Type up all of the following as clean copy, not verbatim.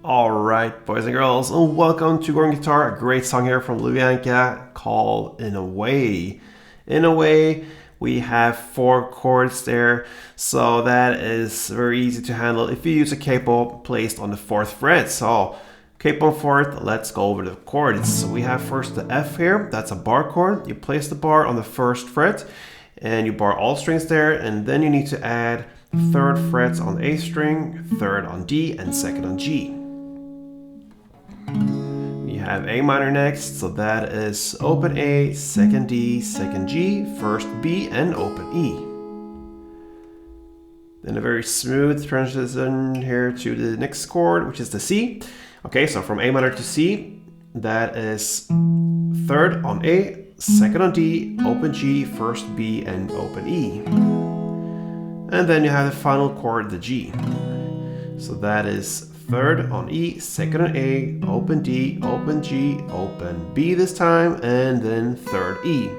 Alright, boys and girls, and welcome to Golden Guitar, a great song here from Libianca called In a Way. In a Way, we have 4 chords there, so that is very easy to handle if you use a capo placed on the 4th fret. So, capo on 4th, let's go over the chords. So we have first the F here, that's a bar chord. You place the bar on the 1st fret, and you bar all strings there, and then you need to add 3rd frets on A string, 3rd on D, and 2nd on G. We have A minor next, so that is open A, 2nd D, 2nd G, 1st B, and open E. Then a very smooth transition here to the next chord, which is the C. Okay, so from A minor to C, that is 3rd on A, 2nd on D, open G, 1st B, and open E. And then you have the final chord, the G. So that is 3rd on E, 2nd on A, open D, open G, open B this time, and then 3rd E.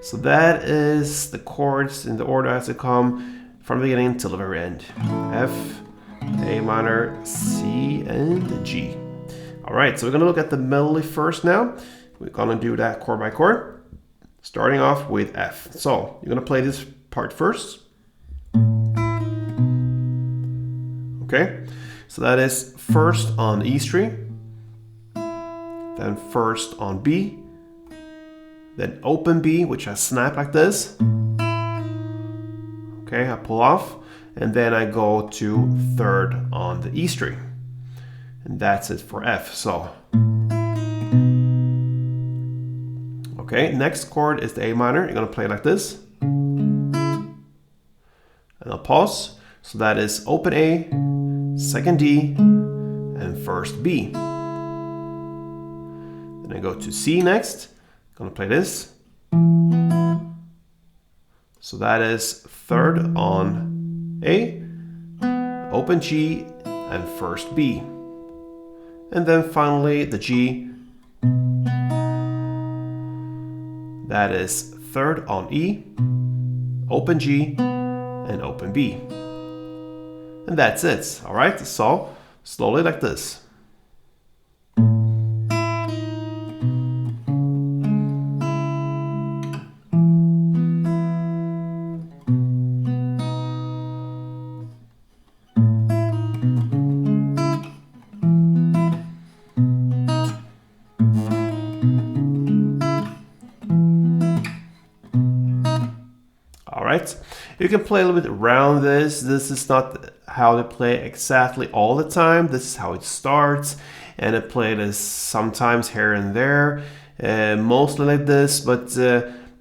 So that is the chords in the order as they come from the beginning till the very end. F, A minor, C, and G. Alright, so we're going to look at the melody first now. We're going to do that chord by chord, starting off with F. So you're going to play this part first. Okay. So that is 1st on E string, then 1st on B, then open B, which I snap like this. Okay, I pull off, and then I go to 3rd on the E string. And that's it for F. So, okay, next chord is the A minor. You're gonna play it like this. And I'll pause. So that is open A, 2nd D, and 1st B. Then I go to C next. Gonna play this. So that is 3rd on A, open G, and 1st B. And then finally the G. That is 3rd on E, open G, and open B. And that's it, alright? So, slowly like this. Alright, you can play a little bit around this. This is not how they play exactly all the time. This is how it starts, and I play this sometimes here and there, mostly like this, but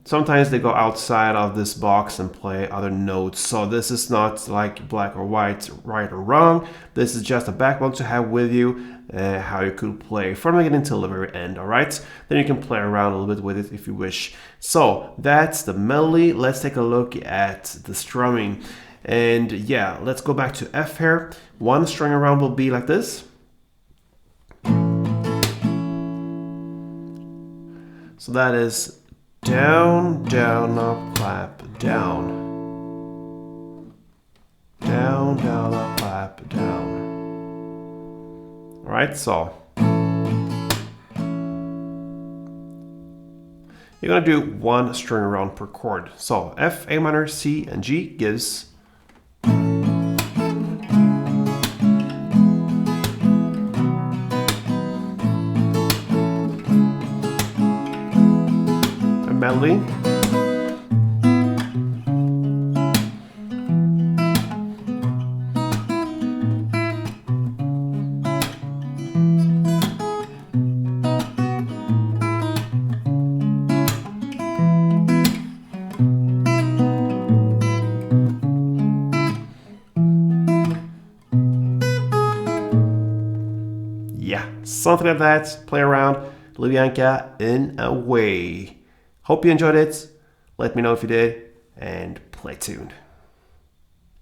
sometimes they go outside of this box and play other notes. So this is not like black or white, right or wrong. This is just a backbone to have with you, how you could play from the beginning until the very end, alright? Then you can play around a little bit with it if you wish. So that's the melody. Let's take a look at the strumming. And yeah, let's go back to F here. One string around will be like this. So that is down, down, up, clap, down. Down, down, up, clap, down. Alright, so you're gonna do one string around per chord. So F, A minor, C, and G gives a melody. Yeah, something like that. Play around. Libianca In a Way. Hope you enjoyed it. Let me know if you did, and play tuned.